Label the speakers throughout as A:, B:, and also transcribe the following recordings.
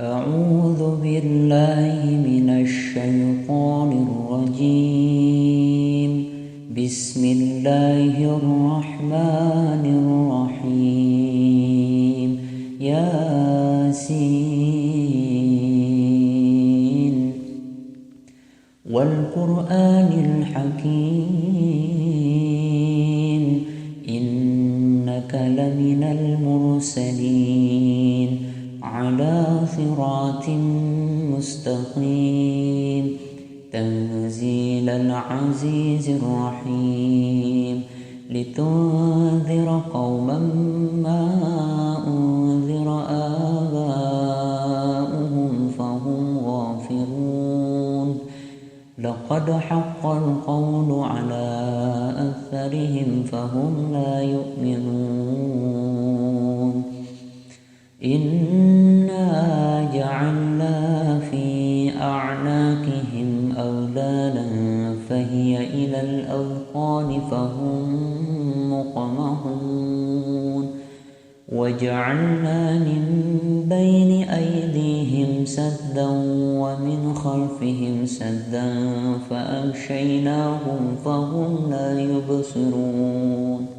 A: أعوذ بالله من الشيطان الرجيم. بسم الله الرحمن الرحيم. ياسين والقرآن الحكيم إنك لمن المرسلين على صراط مستقيم تنزيل العزيز الرحيم لتنذر قوما ما أنذر آباؤهم فهم غافلون لقد حق القول على أكثرهم فهم لا يؤمنون إنا جعلنا في أعناقهم أغلالا فهي إلى الأذقان فهم مقمحون وجعلنا من بين أيديهم سدا ومن خلفهم سدا فأغشيناهم فهم لا يبصرون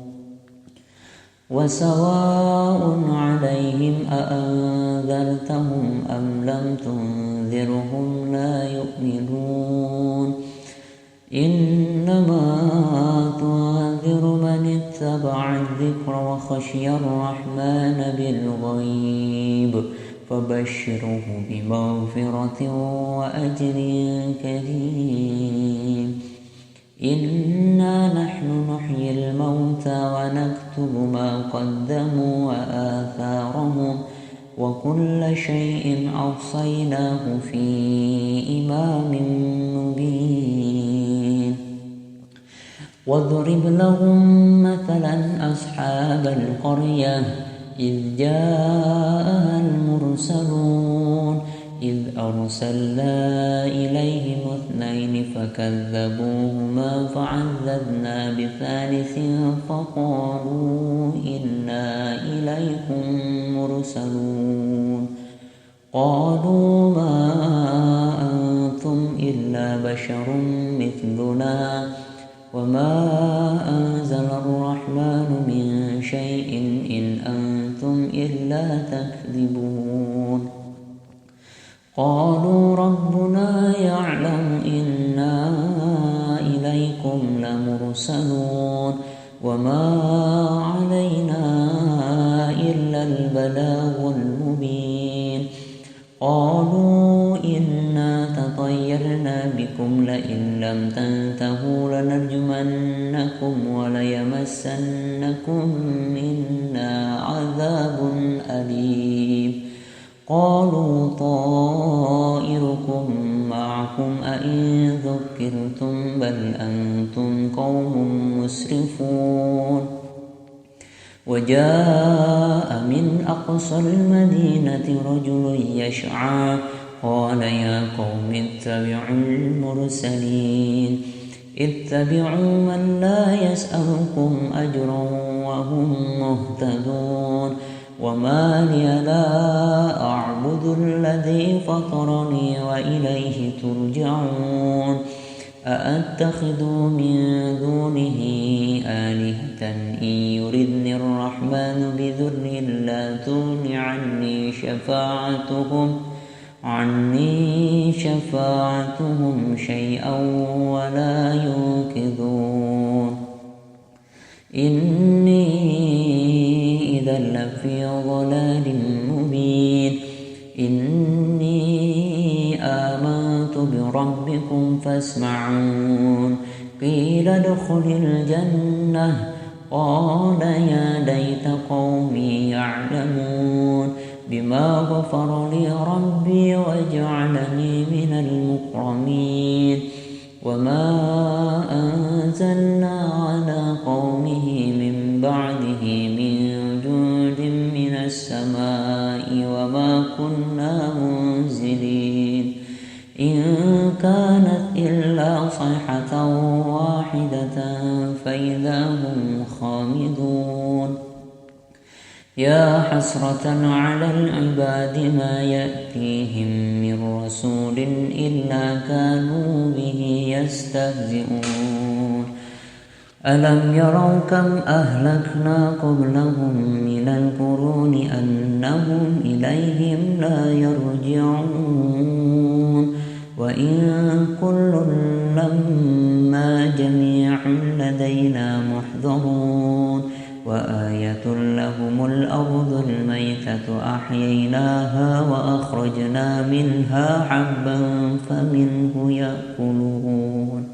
A: وسواء عليهم أأنذرتهم أم لم تنذرهم لا يؤمنون إنما تنذر من اتبع الذكر وخشي الرحمن بالغيب فبشره بمغفرة وأجر كريم إنا نحن نحيي الموتى ونكتب ما قدموا وآثارهم وكل شيء أحصيناه في إمام مبين واضرب لهم مثلا أصحاب القرية إذ جاءها المرسلون إذ أرسلنا إليهم اثنين فكذبوهما فعززنا بثالث فقالوا إنا إليكم مرسلون قالوا ما أنتم إلا بشر مثلنا وما أنزل الرحمن من شيء إن أنتم إلا تكذبون قالوا ربنا يعلم إنا إليكم لمرسلون وما علينا إلا البلاغ المبين قالوا إنا تطيرنا بكم لئن لم تنتهوا لنرجمنكم وليمسنكم منا عذاب أليم قالوا طائركم معكم أئن ذكرتم بل أنتم قوم مسرفون وجاء من أقصى المدينة رجل يسعى قال يا قوم اتبعوا المرسلين اتبعوا من لا يسألكم أجرا وهم مهتدون وما لي لا أعبد الذي فطرني وإليه ترجعون أأتخذ من دونه آلهة إن يردني الرحمن بضر لا تغن عني شفاعتهم شيئا ولا ينقذون إني إذا لفي ضلال مبين إني آمنت بربكم فاسمعون قيل ادخل الجنة قال يا ليت قومي يعلمون بما غفر لي ربي وجعلني من المكرمين وما أنزلنا على قومه من بعده من جند من السماء وما كنا منزلين إن كانت إلا صيحة واحدة فإذا هم خامدون يا حسرة على العباد ما يأتيهم من رسول إلا كانوا به يستهزئون ألم يروا كم أهلكنا قبلهم من القرون أنهم إليهم لا يرجعون وإن كل لما جميع لدينا محضرون وآية لهم الأرض الميتة أحييناها وأخرجنا منها حبا فمنه يأكلون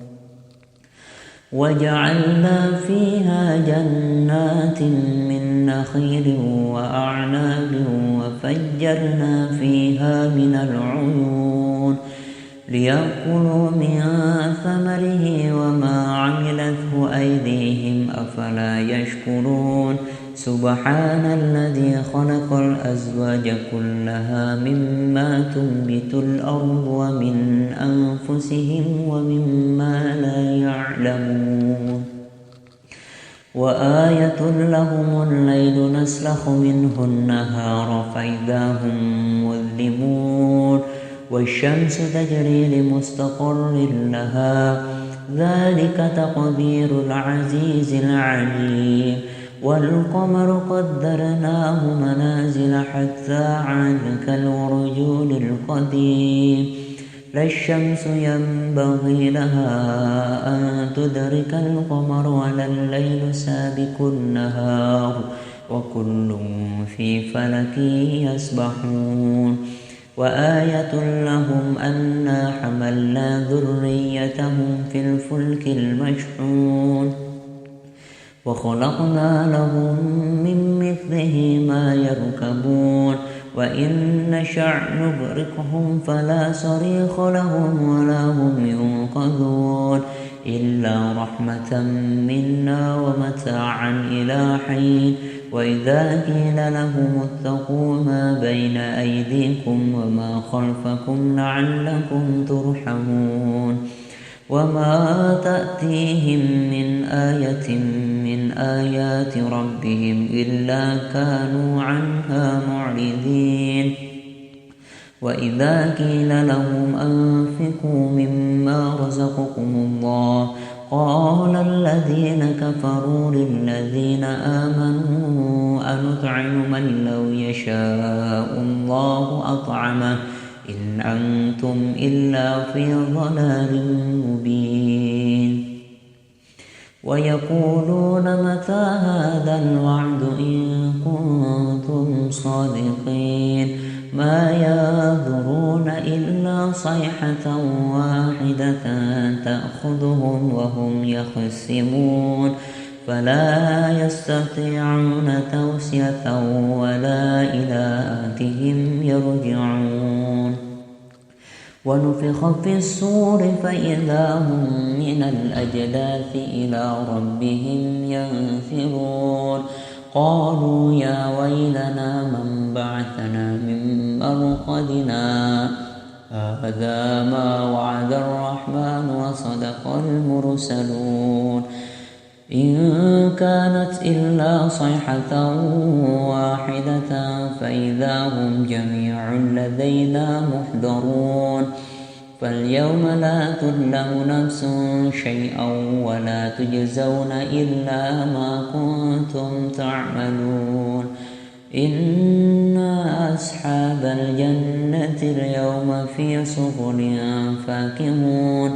A: وجعلنا فيها جنات من نخيل وأعناب وفجرنا فيها من العيون ليأكلوا من ثمره وما عملته أيديهم أفلا يشكرون سبحان الذي خلق الأزواج كلها مما تنبت الأرض ومن أنفسهم ومما لا يعلمون وآية لهم الليل نسلخ منه النهار فإذا هم مظلمون والشمس تجري لمستقر لها ذلك تقدير العزيز العليم والقمر قدرناه منازل حتى عاد كالعرجون القديم لا الشمس ينبغي لها أن تدرك القمر ولا الليل سابق النهار وكل في فلك يسبحون وآية لهم أنا حملنا ذريتهم في الفلك المشحون وخلقنا لهم من مثله ما يركبون وإن نشأ نغرقهم فلا صريخ لهم ولا هم ينقذون إلا رحمة منا ومتاعا إلى حين وإذا قيل لهم اتقوا ما بين أيديكم وما خلفكم لعلكم ترحمون وما تأتيهم من آية من آيات ربهم إلا كانوا عنها معرضين وإذا قيل لهم أنفقوا مما رزقكم الله قال الذين كفروا للذين آمنوا أنطعم من لو يشاء الله أطعمه إن أنتم إلا في ضلال مبين ويقولون متى هذا الوعد إن كنتم صادقين ما ينظرون إلا صيحة واحدة تأخذهم وهم يخصمون فلا يستطيعون توصية ولا إلى أهلهم يرجعون ونفخ في الصور فإذا هم من الأجداث إلى ربهم ينفرون قالوا يا ويلنا من بعثنا من مرقدنا هذا ما وعد الرحمن وصدق المرسلون إن كانت إلا صيحة واحدة فإذا هم جميع لدينا محضرون فاليوم لا تظلم نفس شيئا ولا تجزون إلا ما كنتم تعملون إن أصحاب الجنة اليوم في صغر فاكهون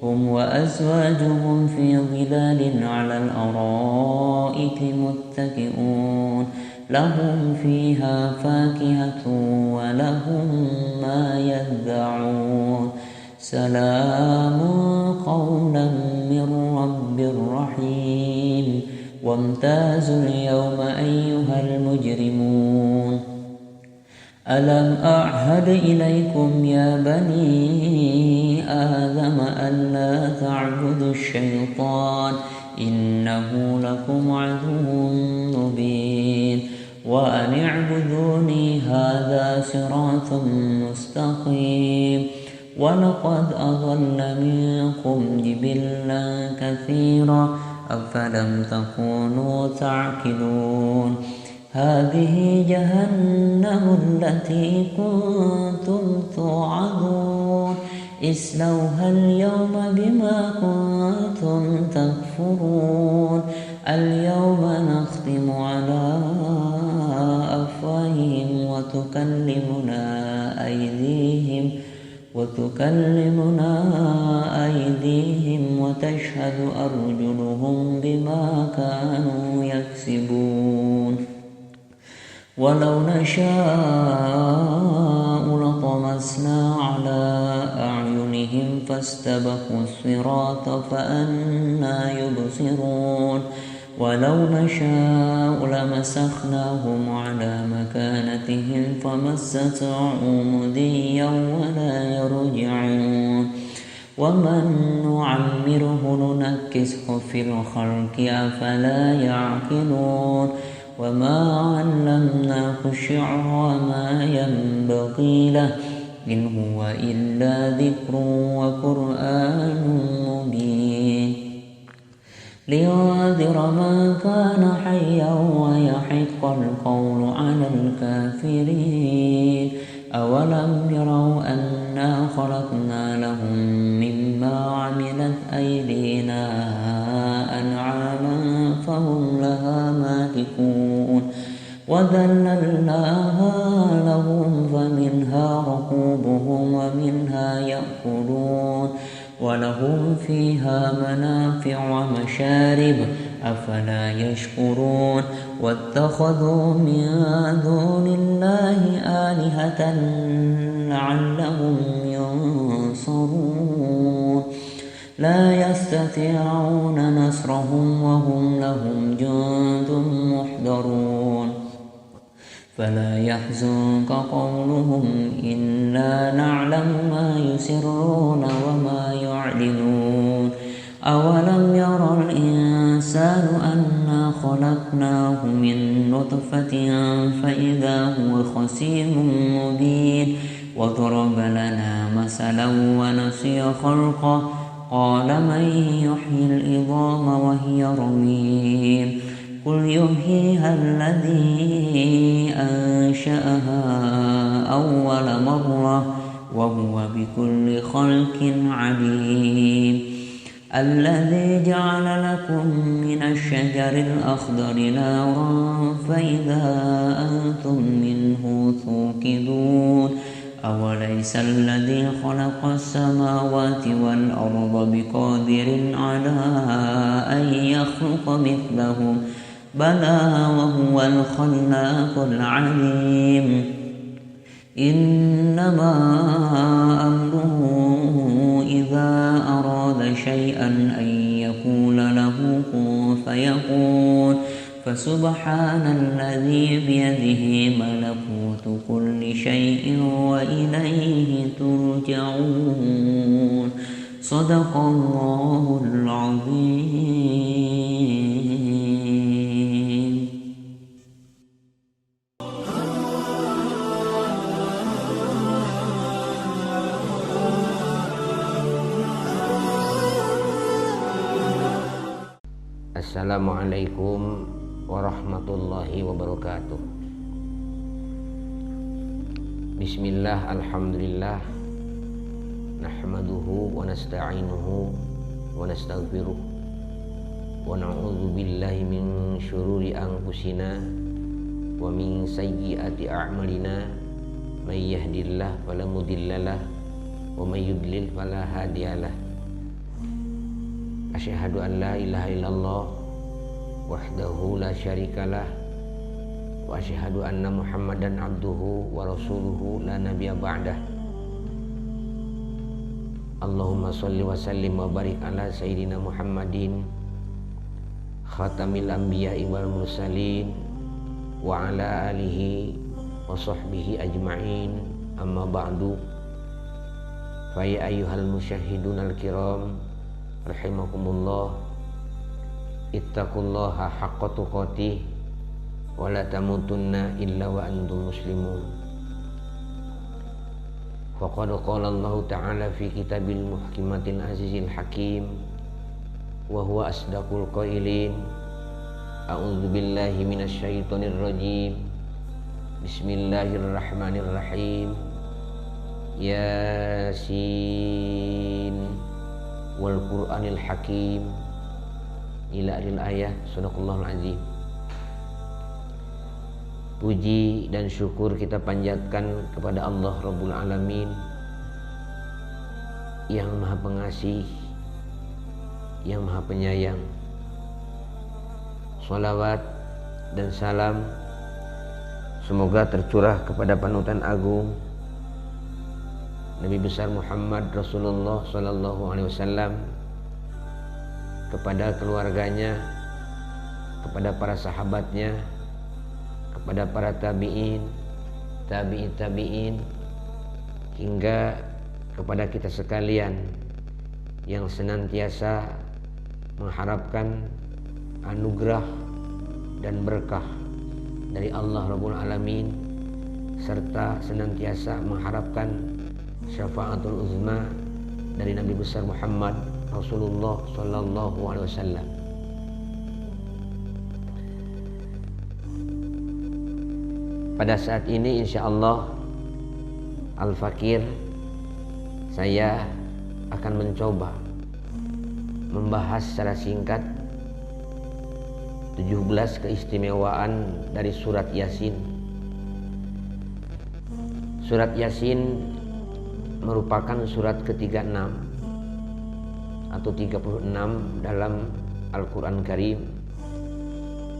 A: هم وأزواجهم في ظلال على الأرائك متكئون لهم فيها فاكهة ولهم ما يدعون سلام قولا من رب رحيم وامتازوا اليوم أيها المجرمون ألم أعهد إليكم يا بني آدم ألا تعبدوا الشيطان إنه لكم عدو مبين وأن اعبدوني هذا صراط مستقيم ولقد أضل منكم جبلا كثيرا أفلم تكونوا تعقلون هذه جهنم التي كنتم توعدون اصلوها اليوم بما كنتم تكفرون اليوم نختم على أفواههم وتكلمنا أيديهم وتشهد أرجلهم بما كانوا يكسبون ولو نشاء لطمسنا على أعينهم فاستبقوا الصراط فأنى يبصرون ولو نشاء لمسخناهم على مكانتهم فما استطاعوا مضيا ولا يرجعون ومن نعمره ننكسه في الخلق أفلا يعقلون وما علمناه الشعر وما ينبغي له إن هو إلا ذكر وقرآن مبين لينذر من كان حيا ويحق القول على الكافرين أولم يروا أنا خلقنا لهم مما عملت أيدينا أنعاما فهم لها مالكون وذللناها لهم فمنها ركوبهم ومنها يأكلون ولهم فيها منافع ومشارب أفلا يشكرون واتخذوا من دون الله آلهة لعلهم ينصرون لا يستطيعون نصرهم وهم لهم جند محضرون فلا يحزنك قولهم إنا نعلم ما يسرون وما يعلنون أولم يرى الإنسان أنا خلقناه من نطفة فإذا هو خصيم مبين وضرب لنا مثلا ونسي خلقه قال من يحيي العظام وهي رميم قل يحييها الذي أنشأها أول مرة وهو بكل خلق عليم الذي جعل لكم من الشجر الأخضر نارا فإذا أنتم منه توقدون أوليس الذي خلق السماوات والأرض بقادر على أن يخلق مثلهم بلى وهو الخلاق العليم إنما أمره إذا أراد شيئا أن يقول له كن فيكون فسبحان الذي بيده ملكوت كل شيء وإليه ترجعون صدق الله العظيم.
B: Assalamualaikum warahmatullahi wabarakatuh. Bismillah, alhamdulillah, nahmaduhu wa nasta'inuhu wa nastaghfiruh wa na'udzu billahi min syururi anfusina wa min sayyiati a'malina may yahdihillahu fala mudhillalah wa may yudlil fala hadiyalah. Asyhadu an la ilaha illallah wahdahu la syarikalah wa asyhadu anna Muhammadan abduhu wa rasuluhu la nabiyya ba'dah. Allahumma sholli wa sallim wa barik ala sayyidina Muhammadin khatamil anbiya'i wal mursalin wa ala alihi wa sahbihi ajma'in, amma ba'du. Fa ya ayyuhal musyahidun al-kiram rahimakumullah, ittaqullaha haqqa tuqatih wa la tamutunna illa wa antum muslimun. Faqad qala Allah ta'ala fi kitabil muhkimatil azizil hakim wa huwa asdaqul qailin, A'udzu billahi minasyaitonir rajim. Bismillahirrahmanirrahim. Yasin wal Qur'anil Hakim. Ila akhir ayat. Shadaqallahul azim. Puji dan syukur kita panjatkan kepada Allah Rabbul Alamin yang Maha Pengasih, yang Maha Penyayang. Shalawat dan salam semoga tercurah kepada panutan agung Nabi besar Muhammad Rasulullah sallallahu alaihi wasallam, kepada keluarganya, kepada para sahabatnya, kepada para tabi'in, tabi'in, hingga kepada kita sekalian yang senantiasa mengharapkan anugerah dan berkah dari Allah Rabbul Alamin, serta senantiasa mengharapkan syafaatul uzma dari Nabi besar Muhammad Rasulullah sallallahu alaihi wasallam. Pada saat ini insyaallah Al-Fakir, saya akan mencoba membahas secara singkat 17 keistimewaan dari surat Yasin. Surat Yasin merupakan surat ke-36 atau 36 dalam Al-Quran Karim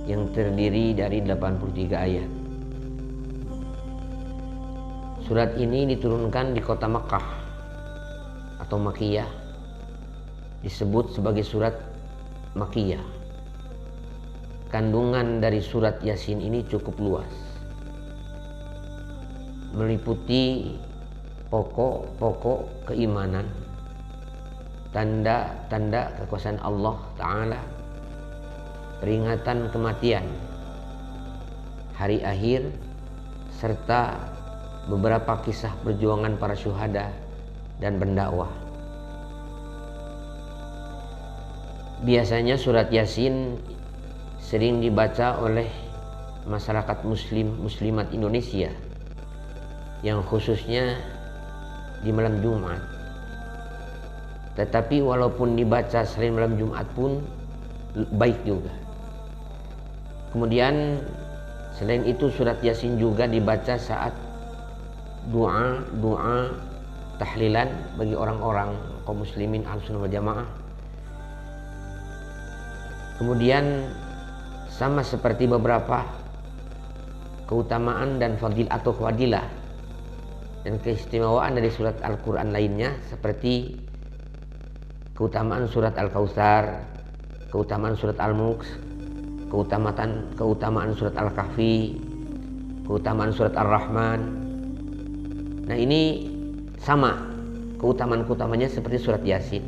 B: yang terdiri dari 83 ayat. Surat ini diturunkan di kota Makkah atau Makkiyah, disebut sebagai surat Makkiyah. Kandungan dari surat Yasin ini cukup luas, meliputi pokok-pokok keimanan, tanda-tanda kekuasaan Allah Ta'ala, peringatan kematian, hari akhir, serta beberapa kisah perjuangan para syuhada dan pendakwah. Biasanya surat Yasin sering dibaca oleh masyarakat muslimat Indonesia, yang khususnya di malam Jumat. Tetapi walaupun dibaca selain malam Jumat pun baik juga. Kemudian selain itu surat Yasin juga dibaca saat doa tahlilan bagi orang-orang kaum muslimin Ahlussunnah wal Jamaah. Kemudian sama seperti beberapa keutamaan dan fadilah dan keistimewaan dari surat Al-Quran lainnya, seperti keutamaan surat Al-Kautsar, keutamaan surat Al-Mulk, keutamaan surat Al-Kahfi, keutamaan surat Ar-Rahman. Nah, ini sama keutamaan-keutamanya seperti surat Yasin.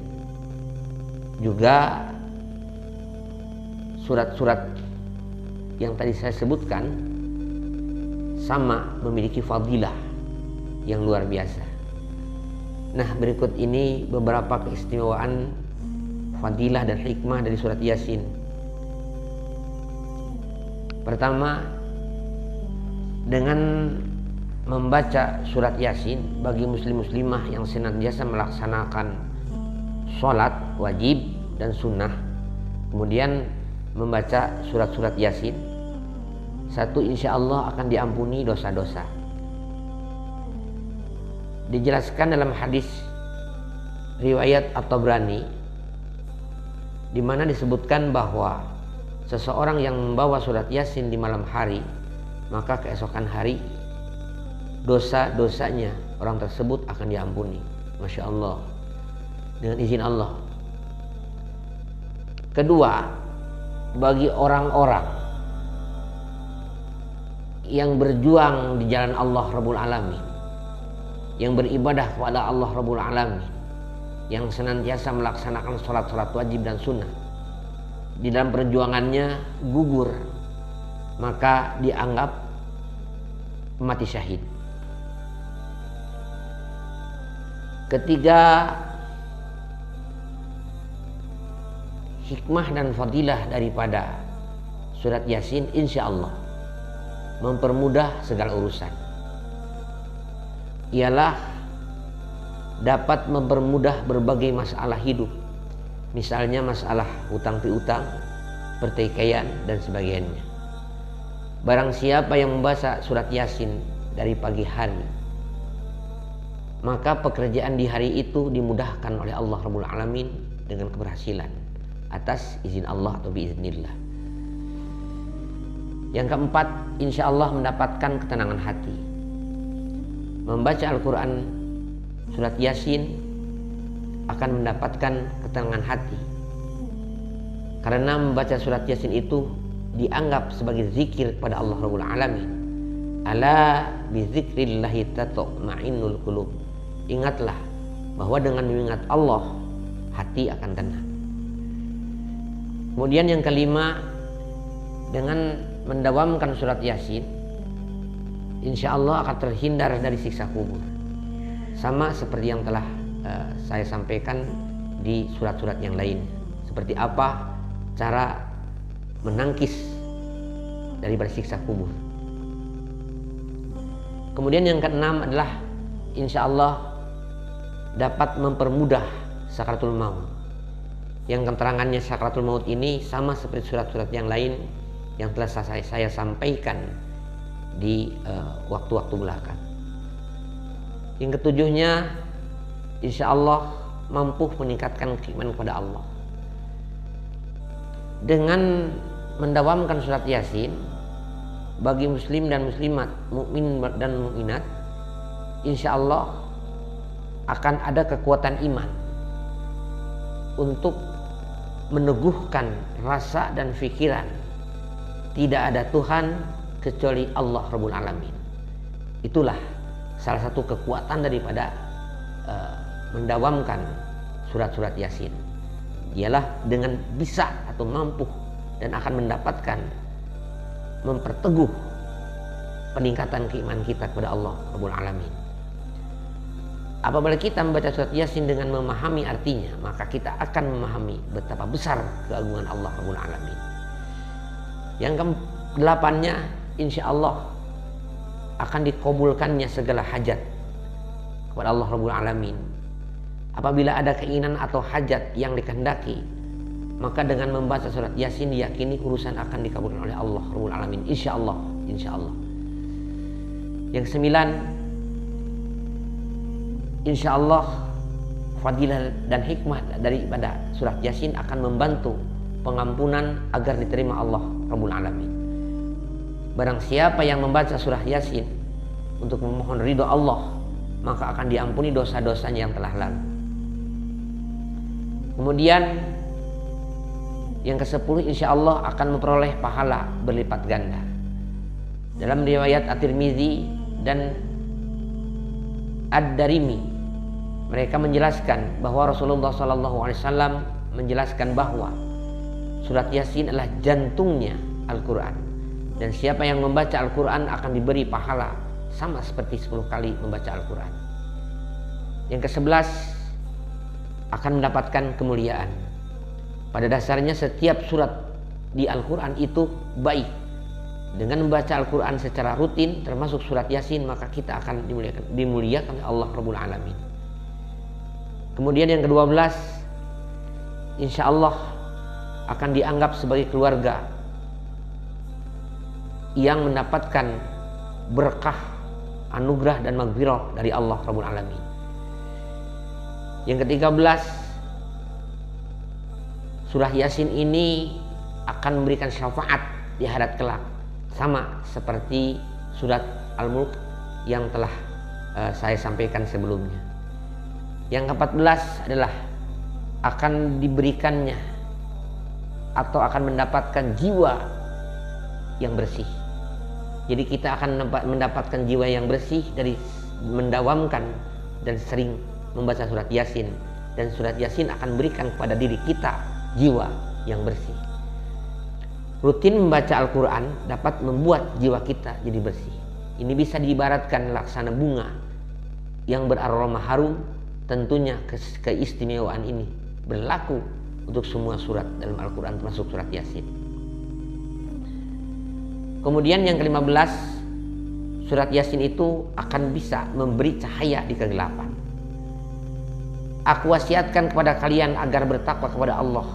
B: Juga surat-surat yang tadi saya sebutkan sama memiliki fadilah yang luar biasa. Nah, berikut ini beberapa keistimewaan, fadilah dan hikmah dari surat Yasin. Pertama, dengan membaca surat Yasin bagi muslim-muslimah yang senantiasa melaksanakan sholat wajib dan sunnah, kemudian membaca surat-surat Yasin, satu, insya Allah akan diampuni dosa-dosa. Dijelaskan dalam hadis riwayat At-Tabrani, di mana disebutkan bahwa seseorang yang membawa surat Yasin di malam hari, maka keesokan hari dosa-dosanya orang tersebut akan diampuni. Masya Allah, dengan izin Allah. Kedua, bagi orang-orang yang berjuang di jalan Allah Rabbul Alamin, yang beribadah kepada Allah Rabbul Alamin, yang senantiasa melaksanakan sholat-sholat wajib dan sunnah, di dalam perjuangannya gugur, maka dianggap mati syahid. Ketiga, hikmah dan fadilah daripada surat Yasin insya Allah mempermudah segala urusan. Ialah dapat mempermudah berbagai masalah hidup. Misalnya masalah hutang piutang, pertikaian dan sebagainya. Barang siapa yang membaca surat Yasin dari pagi hari, maka pekerjaan di hari itu dimudahkan oleh Allah Rabbul Alamin dengan keberhasilan atas izin Allah atau biiznillah. Yang keempat, insya Allah mendapatkan ketenangan hati. Membaca Al-Quran surat Yasin akan mendapatkan ketenangan hati, karena membaca surat Yasin itu dianggap sebagai zikir kepada Allah Rabbul Alamin. Ala bizikrillahi tatma'innul qulub. Ingatlah bahwa dengan mengingat Allah hati akan tenang. Kemudian yang kelima, dengan mendawamkan surat Yasin insya Allah akan terhindar dari siksa kubur. Sama seperti yang telah saya sampaikan di surat-surat yang lain. Seperti apa cara menangkis daripada siksa kubur. Kemudian yang keenam adalah insya Allah dapat mempermudah sakaratul maut. Yang keterangannya sakaratul maut ini sama seperti surat-surat yang lain yang telah saya sampaikan di waktu-waktu belakang. Yang ketujuhnya insya Allah mampu meningkatkan keimanan kepada Allah. Dengan mendawamkan surat Yasin bagi muslim dan muslimat, mukmin dan mukminat, insya Allah akan ada kekuatan iman untuk meneguhkan rasa dan pikiran tidak ada Tuhan kecuali Allah Rabbul Alamin. Itulah salah satu kekuatan daripada mendawamkan surat-surat Yasin, ialah dengan bisa atau mampu dan akan mendapatkan memperteguh peningkatan keimanan kita kepada Allah Rabbul Alamin. Apabila kita membaca surat Yasin dengan memahami artinya, maka kita akan memahami betapa besar keagungan Allah Rabbul Alamin. Yang ke-8-nya, insya Allah akan dikabulkannya segala hajat kepada Allah Rabbul Alamin. Apabila ada keinginan atau hajat yang dikehendaki, maka dengan membaca surat Yasin diyakini urusan akan dikabulkan oleh Allah Rabbul Alamin. Insya Allah, insya Allah. Yang ke-9, insya Allah fadilah dan hikmah daripada surat Yasin akan membantu pengampunan agar diterima Allah Rabbul Alamin. Barang siapa yang membaca surah Yasin untuk memohon ridho Allah, maka akan diampuni dosa-dosanya yang telah lalu. Kemudian yang ke-10, insya Allah akan memperoleh pahala berlipat ganda. Dalam riwayat At-Tirmizi dan Ad-Darimi, mereka menjelaskan bahwa Rasulullah SAW menjelaskan bahwa surat Yasin adalah jantungnya Al-Quran, dan siapa yang membaca Al-Quran akan diberi pahala sama seperti 10 kali membaca Al-Quran. Yang ke-11, akan mendapatkan kemuliaan. Pada dasarnya setiap surat di Al-Quran itu baik. Dengan membaca Al-Quran secara rutin termasuk surat Yasin, maka kita akan dimuliakan oleh Allah Rabbul Alamin. Kemudian yang ke-12, insya Allah akan dianggap sebagai keluarga yang mendapatkan berkah, anugerah dan maghfirah dari Allah Rabbul Alamin. Yang ke-13, surah Yasin ini akan memberikan syafaat di akhirat kelak, sama seperti surat Al-Mulk yang telah saya sampaikan sebelumnya. Yang ke-14 adalah akan diberikannya atau akan mendapatkan jiwa yang bersih. Jadi kita akan mendapatkan jiwa yang bersih dari mendawamkan dan sering membaca surat Yasin, dan surat Yasin akan berikan kepada diri kita jiwa yang bersih. Rutin membaca Al-Quran dapat membuat jiwa kita jadi bersih. Ini bisa diibaratkan laksana bunga yang beraroma harum. Tentunya keistimewaan ini berlaku untuk semua surat dalam Al-Quran termasuk surat Yasin. Kemudian yang ke-15, surat Yasin itu akan bisa memberi cahaya di kegelapan. Aku wasiatkan kepada kalian agar bertakwa kepada Allah,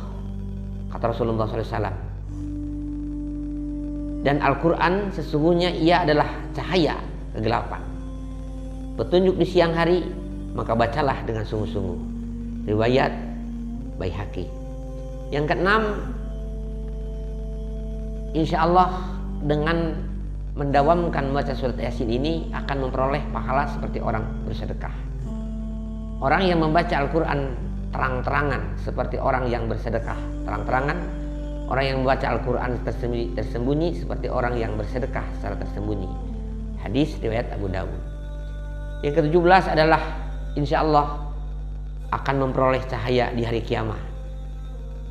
B: kata Rasulullah SAW. Dan Al-Quran sesungguhnya ia adalah cahaya kegelapan, petunjuk di siang hari, maka bacalah dengan sungguh-sungguh. Riwayat Baihaqi. Yang ke-6, insya Allah dengan mendawamkan membaca surat Yasin ini akan memperoleh pahala seperti orang bersedekah. Orang yang membaca Al-Quran terang-terangan seperti orang yang bersedekah terang-terangan. Orang yang membaca Al-Quran tersembunyi seperti orang yang bersedekah secara tersembunyi. Hadis riwayat Abu Dawud. Yang ke-17 adalah insya Allah akan memperoleh cahaya di hari kiamat.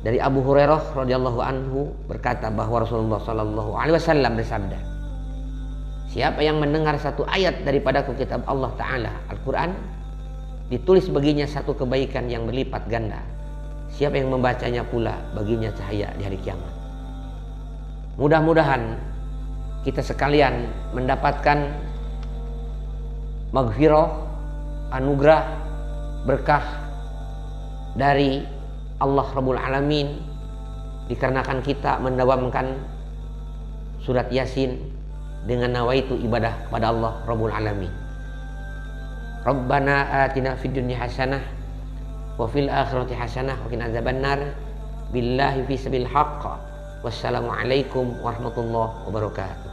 B: Dari Abu Hurairah radhiyallahu anhu berkata bahwa Rasulullah sallallahu alaihi wasallam bersabda, siapa yang mendengar satu ayat daripada kitab Allah Ta'ala Al-Quran, ditulis baginya satu kebaikan yang berlipat ganda. Siapa yang membacanya pula baginya cahaya di hari kiamat. Mudah-mudahan kita sekalian mendapatkan maghfirah, anugerah, berkah dari Allah Rabbul Alamin dikarenakan kita mendawamkan surat Yasin dengan nawaitu ibadah kepada Allah Rabbul Alamin. Rabbana atina fid dunya hasanah wa fil akhirati hasanah wa qina adzabannar. Billahi fi sabil haqq. Wassalamu alaikum warahmatullahi wabarakatuh.